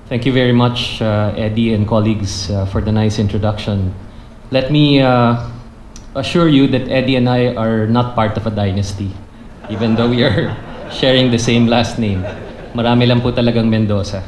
Thank you very much, Eddie and colleagues, for the nice introduction. Let me assure you that Eddie and I are not part of a dynasty, even though we are sharing the same last name. Marami lang po talagang Mendoza.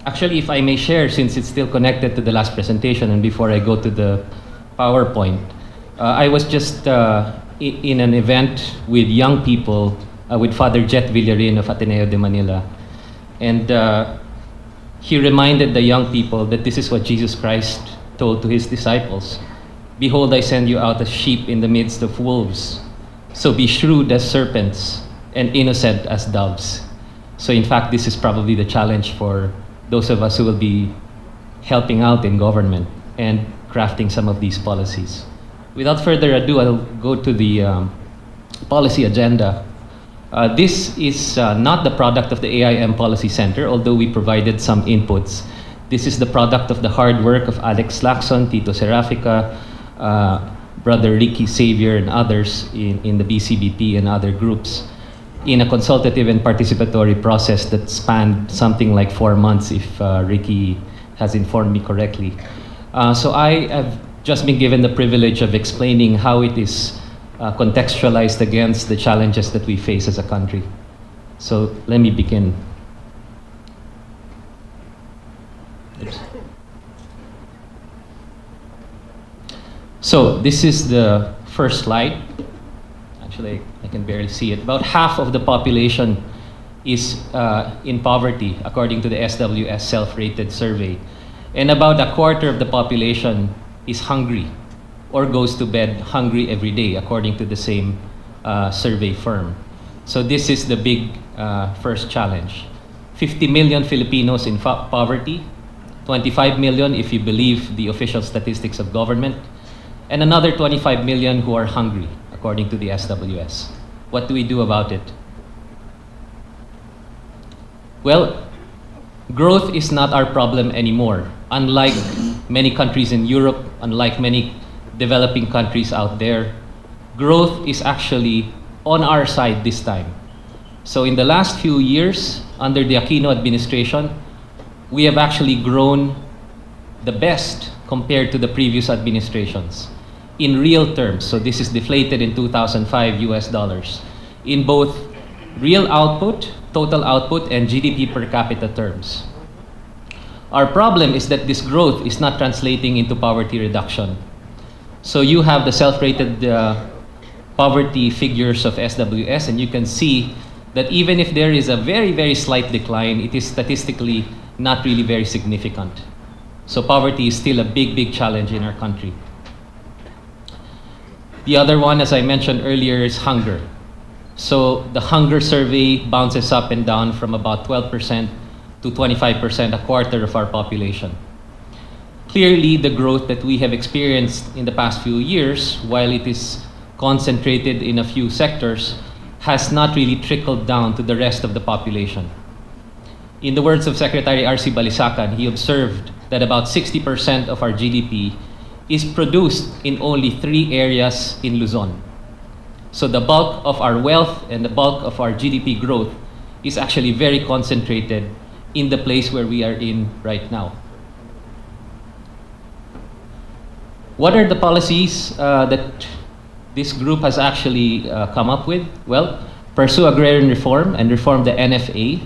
Actually, if I may share, since it's still connected to the last presentation and before I go to the PowerPoint, I was just in an event with young people, with Father Jet Villarin of Ateneo de Manila. And he reminded the young people that this is what Jesus Christ told to his disciples. Behold, I send you out as sheep in the midst of wolves. So be shrewd as serpents and innocent as doves. So in fact, this is probably the challenge for those of us who will be helping out in government and crafting some of these policies. Without further ado, I'll go to the policy agenda. This is not the product of the AIM Policy Center, although we provided some inputs. This is the product of the hard work of Alex Lacson, Tito Serafica, Brother Ricky Xavier, and others in the BCBP and other groups in a consultative and participatory process that spanned something like 4 months, if Ricky has informed me correctly. So I have just been given the privilege of explaining how it is contextualized against the challenges that we face as a country. So let me begin. Oops. So this is the first slide. Actually, I can barely see it. About half of the population is in poverty, according to the SWS self-rated survey. And about a quarter of the population is hungry, or goes to bed hungry every day, according to the same survey firm. So this is the big first challenge. 50 million Filipinos in poverty, 25 million if you believe the official statistics of government, and another 25 million who are hungry, according to the SWS. What do we do about it? Well, growth is not our problem anymore. Unlike many countries in Europe, unlike many developing countries out there, growth is actually on our side this time. So in the last few years, under the Aquino administration, we have actually grown the best compared to the previous administrations in real terms. So this is deflated in 2005 US dollars in both real output, total output, and GDP per capita terms. Our problem is that this growth is not translating into poverty reduction. So you have the self-rated poverty figures of SWS, and you can see that even if there is a very, very slight decline, it is statistically not really very significant. So poverty is still a big, big challenge in our country. The other one, as I mentioned earlier, is hunger. So the hunger survey bounces up and down from about 12% to 25%, a quarter of our population. Clearly, the growth that we have experienced in the past few years, while it is concentrated in a few sectors, has not really trickled down to the rest of the population. In the words of Secretary R.C. Balisacan, he observed that about 60% of our GDP is produced in only 3 areas in Luzon. So the bulk of our wealth and the bulk of our GDP growth is actually very concentrated in the place where we are in right now. What are the policies that this group has actually come up with? Well, pursue agrarian reform and reform the NFA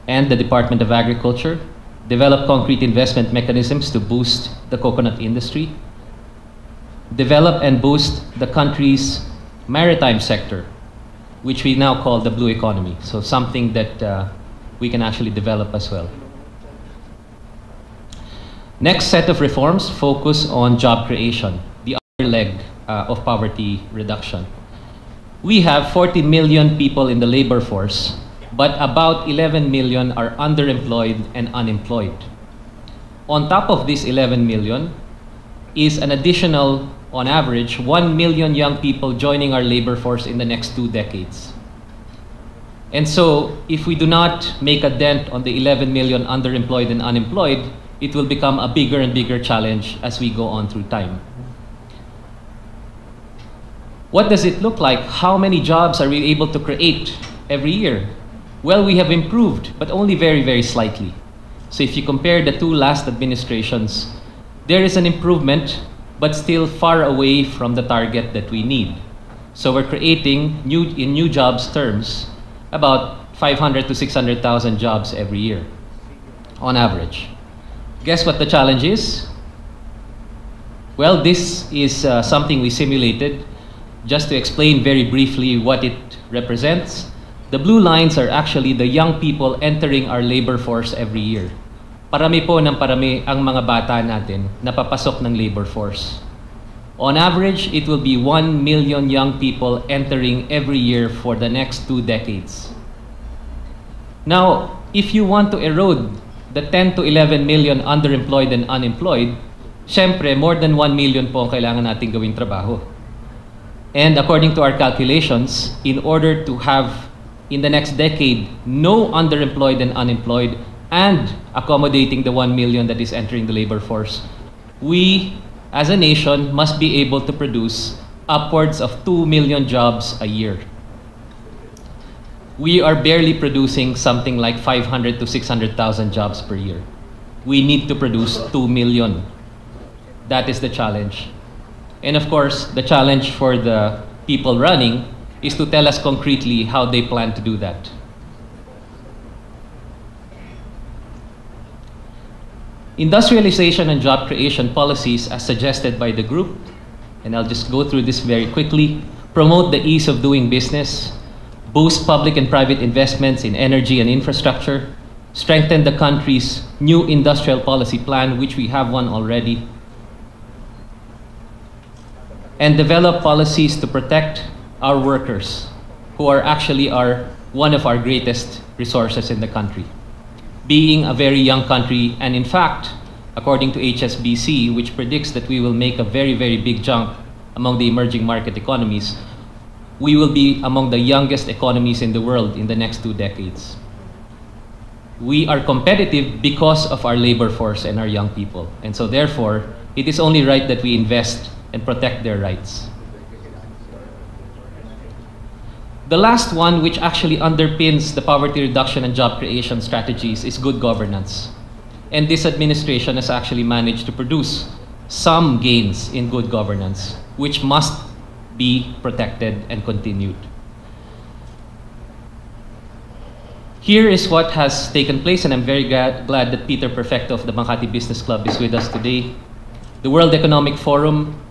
and the Department of Agriculture, develop concrete investment mechanisms to boost the coconut industry, develop and boost the country's maritime sector, which we now call the blue economy. So something that we can actually develop as well. Next set of reforms focus on job creation, the other leg of poverty reduction. We have 40 million people in the labor force, but about 11 million are underemployed and unemployed. On top of this 11 million is an additional, on average, 1 million young people joining our labor force in the next 2 decades. And so, if we do not make a dent on the 11 million underemployed and unemployed, it will become a bigger and bigger challenge as we go on through time. What does it look like? How many jobs are we able to create every year? Well, we have improved, but only very, very slightly. So if you compare the two last administrations, there is an improvement, but still far away from the target that we need. So we're creating, in new jobs terms, about 500 to 600,000 jobs every year, on average. Guess what the challenge is? Well, this is something we simulated. Just to explain very briefly what it represents, the blue lines are actually the young people entering our labor force every year. Parami po ng parami ang mga bata natin na papasok ng labor force. On average, it will be 1 million young people entering every year for the next 2 decades. Now, if you want to erode the 10 to 11 million underemployed and unemployed, syempre, more than 1 million po ang kailangan natin gawing trabaho. And according to our calculations, in order to have, in the next decade, no underemployed and unemployed, and accommodating the 1 million that is entering the labor force, we, as a nation, must be able to produce upwards of 2 million jobs a year. We are barely producing something like 500 to 600,000 jobs per year. We need to produce 2 million. That is the challenge. And of course, the challenge for the people running is to tell us concretely how they plan to do that. Industrialization and job creation policies as suggested by the group, and I'll just go through this very quickly, promote the ease of doing business, boost public and private investments in energy and infrastructure, strengthen the country's new industrial policy plan, which we have one already, and develop policies to protect our workers, who are actually one of our greatest resources in the country. Being a very young country, and in fact, according to HSBC, which predicts that we will make a very, very big jump among the emerging market economies, we will be among the youngest economies in the world in the next 2 decades. We are competitive because of our labor force and our young people. And so therefore, it is only right that we invest and protect their rights. The last one, which actually underpins the poverty reduction and job creation strategies, is good governance. And this administration has actually managed to produce some gains in good governance, which must be protected and continued. Here is what has taken place, and I'm very glad that Peter Perfecto of the Makati Business Club is with us today. The World Economic Forum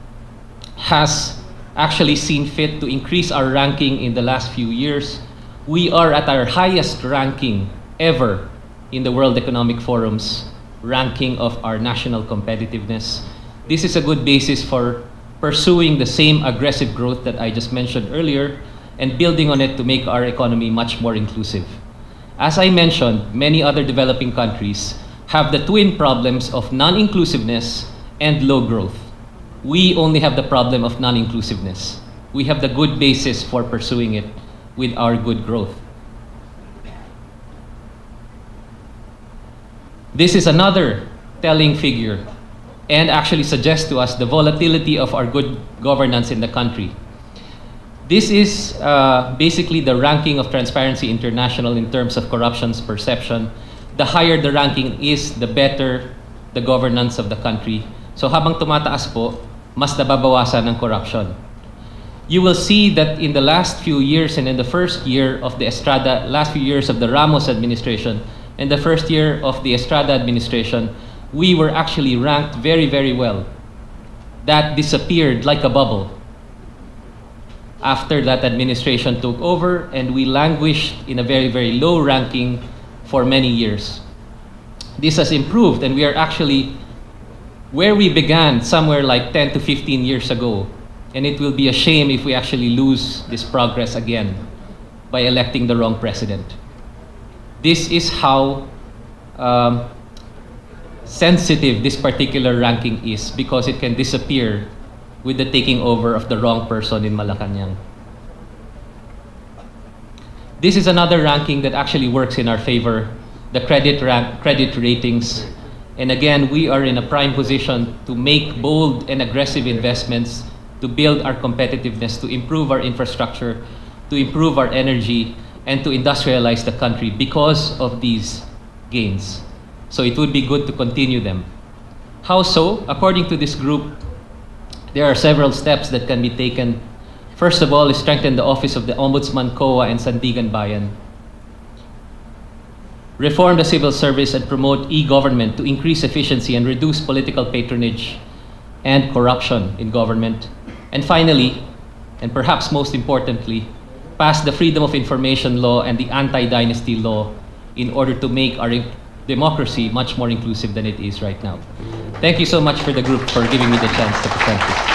has actually seen fit to increase our ranking in the last few years. We are at our highest ranking ever in the World Economic Forum's ranking of our national competitiveness. This is a good basis for pursuing the same aggressive growth that I just mentioned earlier and building on it to make our economy much more inclusive. As I mentioned, many other developing countries have the twin problems of non-inclusiveness and low growth. We only have the problem of non-inclusiveness. We have the good basis for pursuing it with our good growth. This is another telling figure and actually suggests to us the volatility of our good governance in the country. This is basically the ranking of Transparency International in terms of corruption's perception. The higher the ranking is, the better the governance of the country. So habang tumataas po, mas nababawasan ng corruption. You will see that in the last few years and in the first year of the last few years of the Ramos administration and the first year of the Estrada administration, we were actually ranked very, very well. That disappeared like a bubble after that administration took over, and we languished in a very, very low ranking for many years. This has improved, and we are actually where we began somewhere like 10 to 15 years ago. And it will be a shame if we actually lose this progress again by electing the wrong president. This is how sensitive this particular ranking is, because it can disappear with the taking over of the wrong person in Malacanang. This is another ranking that actually works in our favor, the credit ratings. And again, we are in a prime position to make bold and aggressive investments to build our competitiveness, to improve our infrastructure, to improve our energy, and to industrialize the country because of these gains. So it would be good to continue them. How so? According to this group, there are several steps that can be taken. First of all is strengthen the office of the Ombudsman, COA, and Sandigan Bayan. Reform the civil service and promote e-government to increase efficiency and reduce political patronage and corruption in government. And finally, and perhaps most importantly, pass the Freedom of Information Law and the Anti-Dynasty Law in order to make our democracy much more inclusive than it is right now. Thank you so much for the group for giving me the chance to present this.